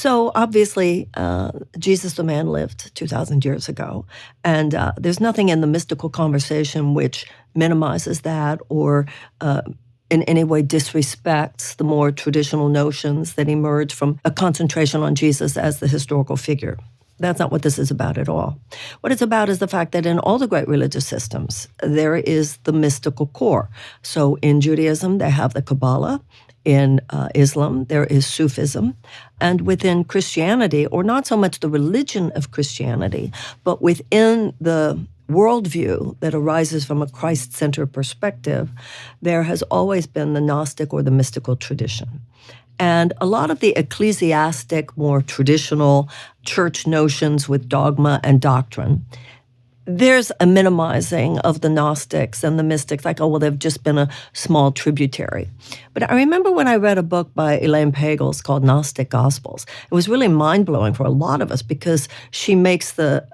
So obviously, Jesus the man lived 2,000 years ago, and there's nothing in the mystical conversation which minimizes that or in any way disrespects the more traditional notions that emerge from a concentration on Jesus as the historical figure. That's not what this is about at all. What it's about is the fact that in all the great religious systems, there is the mystical core. So in Judaism, they have the Kabbalah. In Islam, there is Sufism. And within Christianity, or not so much the religion of Christianity, but within the worldview that arises from a Christ-centered perspective, there has always been the Gnostic or the mystical tradition. And a lot of the ecclesiastic, more traditional church notions with dogma and doctrine, there's a minimizing of the Gnostics and the mystics, like, oh, well, they've just been a small tributary. But I remember when I read a book by Elaine Pagels called Gnostic Gospels. It was really mind-blowing for a lot of us because she makes the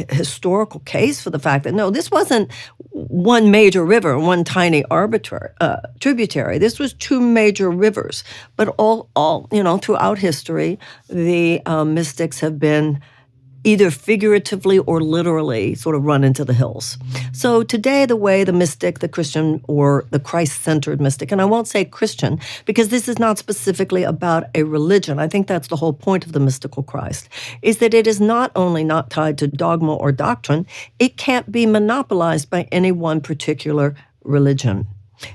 historical case for the fact that, no, this wasn't one major river, one tiny arbitrary tributary. This was two major rivers. But all throughout history, the mystics have been either figuratively or literally sort of run into the hills. So today, the way the mystic, the Christian, or the Christ-centered mystic, and I won't say Christian, because this is not specifically about a religion. I think that's the whole point of the mystical Christ, is that it is not only not tied to dogma or doctrine, it can't be monopolized by any one particular religion.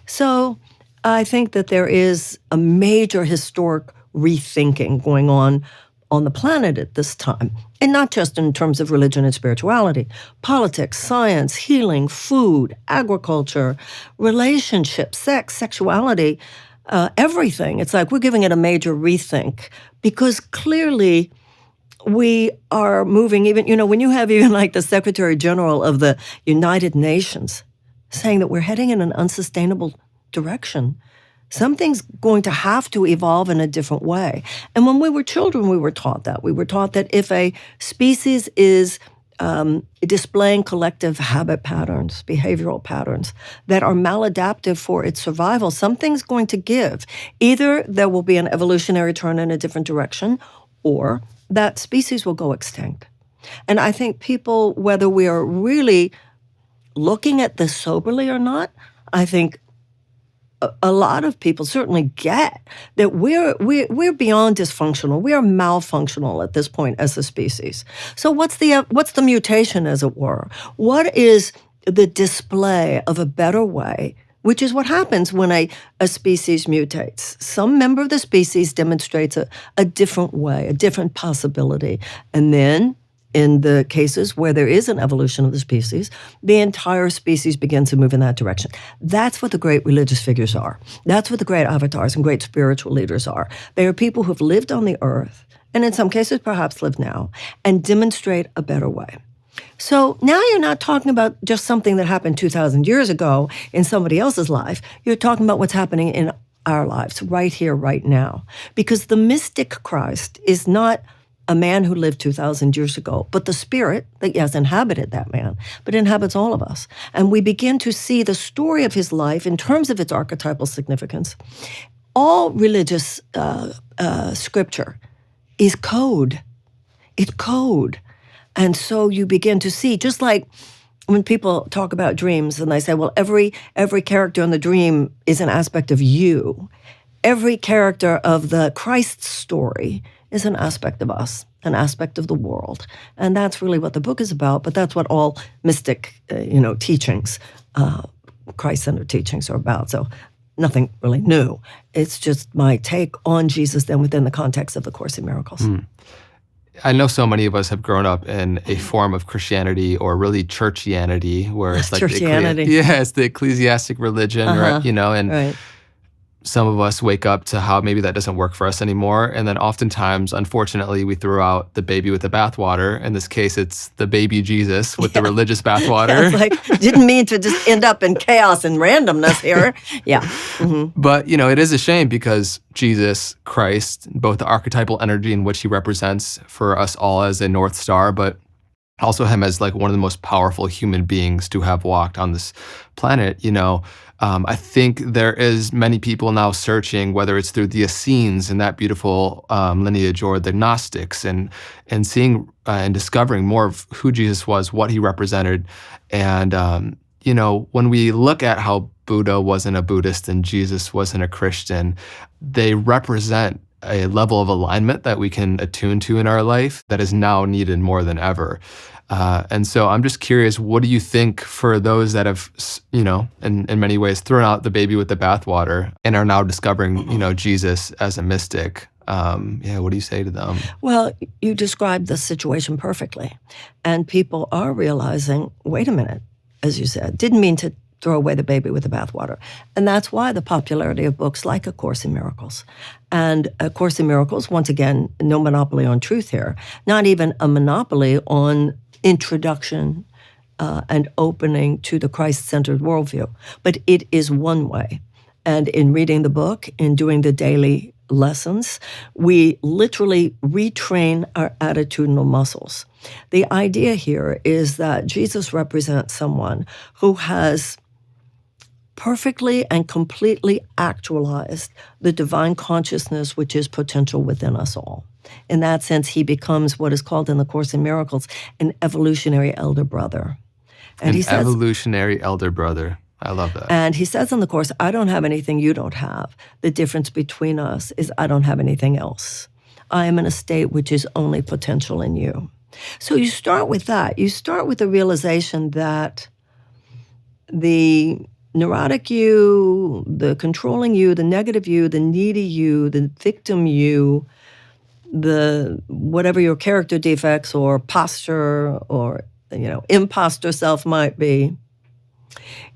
So I think that there is a major historic rethinking going on the planet at this time, and not just in terms of religion and spirituality, politics, science, healing, food, agriculture, relationships, sex, sexuality, everything. It's like we're giving it a major rethink because clearly we are moving when you have even like the Secretary General of the United Nations saying that we're heading in an unsustainable direction, something's going to have to evolve in a different way. And when we were children, we were taught that. We were taught that if a species is displaying collective habit patterns, behavioral patterns that are maladaptive for its survival, something's going to give. Either there will be an evolutionary turn in a different direction, or that species will go extinct. And I think people, whether we are really looking at this soberly or not, I think a lot of people certainly get that we're beyond dysfunctional. We are malfunctional at this point as a species. So what's the mutation, as it were? What is the display of a better way, which is what happens when a species mutates? Some member of the species demonstrates a different way, a different possibility, and then in the cases where there is an evolution of the species, the entire species begins to move in that direction. That's what the great religious figures are. That's what the great avatars and great spiritual leaders are. They are people who have lived on the earth, and in some cases perhaps live now, and demonstrate a better way. So now you're not talking about just something that happened 2,000 years ago in somebody else's life. You're talking about what's happening in our lives right here, right now. Because the mystic Christ is not a man who lived 2,000 years ago, but the spirit that, yes, inhabited that man, but inhabits all of us. And we begin to see the story of his life in terms of its archetypal significance. All religious scripture is code. It's code. And so you begin to see, just like when people talk about dreams and they say, well, every character in the dream is an aspect of you. Every character of the Christ story is an aspect of us, an aspect of the world. And that's really what the book is about, but that's what all mystic, teachings, Christ-centered teachings are about. So nothing really new. It's just my take on Jesus then within the context of the Course in Miracles. I know so many of us have grown up in a form of Christianity or really churchianity, where it's like it's the ecclesiastic religion, right? Right. Some of us wake up to how maybe that doesn't work for us anymore. And then oftentimes, unfortunately, we throw out the baby with the bathwater. In this case, it's the baby Jesus with the religious bathwater. Yeah, it's like, didn't mean to just end up in chaos and randomness here. Yeah. Mm-hmm. But, it is a shame because Jesus, Christ, both the archetypal energy in which he represents for us all as a North Star, but also him as like one of the most powerful human beings to have walked on this planet, I think there is many people now searching, whether it's through the Essenes and that beautiful lineage, or the Gnostics, and seeing and discovering more of who Jesus was, what he represented. And, when we look at how Buddha wasn't a Buddhist and Jesus wasn't a Christian, they represent a level of alignment that we can attune to in our life that is now needed more than ever. And so I'm just curious, what do you think for those that have, in many ways thrown out the baby with the bathwater and are now discovering, Jesus as a mystic? What do you say to them? Well, you described the situation perfectly. And people are realizing, wait a minute, as you said, didn't mean to throw away the baby with the bathwater. And that's why the popularity of books like A Course in Miracles. And A Course in Miracles, once again, no monopoly on truth here, not even a monopoly on introduction and opening to the Christ-centered worldview. But it is one way. And in reading the book, in doing the daily lessons, we literally retrain our attitudinal muscles. The idea here is that Jesus represents someone who has perfectly and completely actualized the divine consciousness which is potential within us all. In that sense, he becomes what is called in the Course in Miracles an evolutionary elder brother. And he says, evolutionary elder brother. I love that. And he says in the Course, I don't have anything you don't have. The difference between us is I don't have anything else. I am in a state which is only potential in you. So you start with that. You start with the realization that the neurotic you, the controlling you, the negative you, the needy you, the victim you, the whatever your character defects or posture or imposter self might be,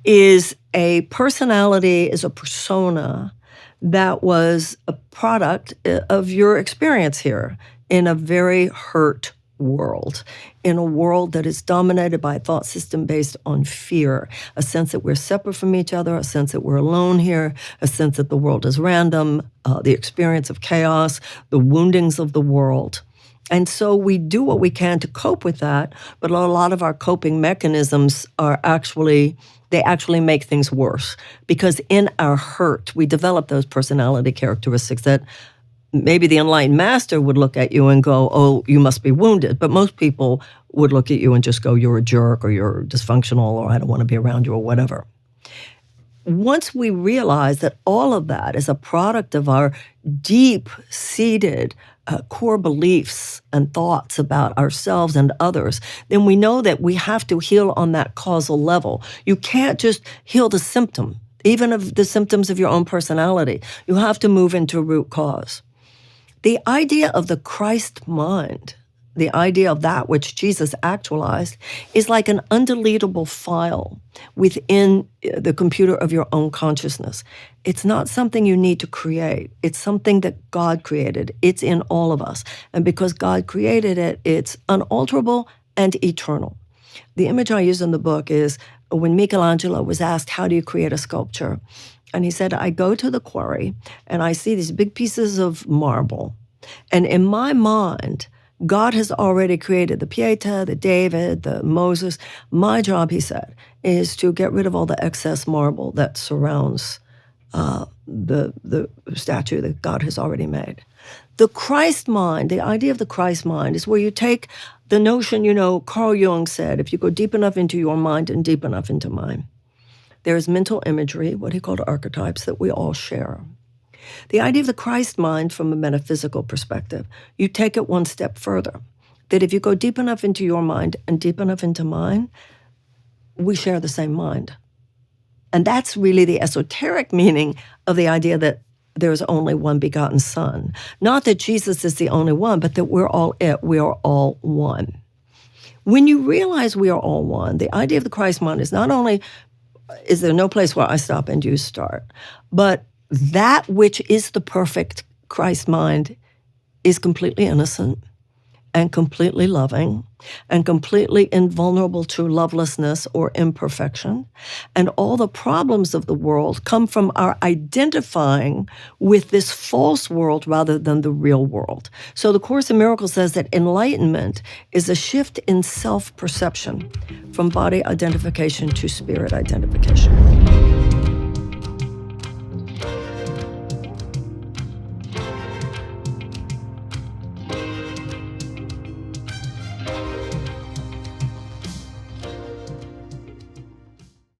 is a personality, is a persona that was a product of your experience here in a very hurt world, in a world that is dominated by a thought system based on fear, a sense that we're separate from each other, a sense that we're alone here, a sense that the world is random, the experience of chaos, the woundings of the world. And so we do what we can to cope with that, but a lot of our coping mechanisms actually make things worse, because in our hurt, we develop those personality characteristics that maybe the enlightened master would look at you and go, oh, you must be wounded. But most people would look at you and just go, you're a jerk, or you're dysfunctional, or I don't want to be around you, or whatever. Once we realize that all of that is a product of our deep-seated core beliefs and thoughts about ourselves and others, then we know that we have to heal on that causal level. You can't just heal the symptom, even of the symptoms of your own personality. You have to move into root cause. The idea of the Christ mind, the idea of that which Jesus actualized, is like an undeletable file within the computer of your own consciousness. It's not something you need to create. It's something that God created. It's in all of us. And because God created it, it's unalterable and eternal. The image I use in the book is when Michelangelo was asked, how do you create a sculpture? And he said, I go to the quarry and I see these big pieces of marble. And in my mind, God has already created the Pieta, the David, the Moses. My job, he said, is to get rid of all the excess marble that surrounds the statue that God has already made. The Christ mind, the idea of the Christ mind, is where you take the notion, Carl Jung said, if you go deep enough into your mind and deep enough into mine, there is mental imagery, what he called archetypes, that we all share. The idea of the Christ mind from a metaphysical perspective, you take it one step further, that if you go deep enough into your mind and deep enough into mine, we share the same mind. And that's really the esoteric meaning of the idea that there's only one begotten Son. Not that Jesus is the only one, but that we're all it, we are all one. When you realize we are all one, the idea of the Christ mind is not only, is there no place where I stop and you start, but that which is the perfect Christ mind is completely innocent and completely loving and completely invulnerable to lovelessness or imperfection. And all the problems of the world come from our identifying with this false world rather than the real world. So the Course in Miracles says that enlightenment is a shift in self-perception from body identification to spirit identification.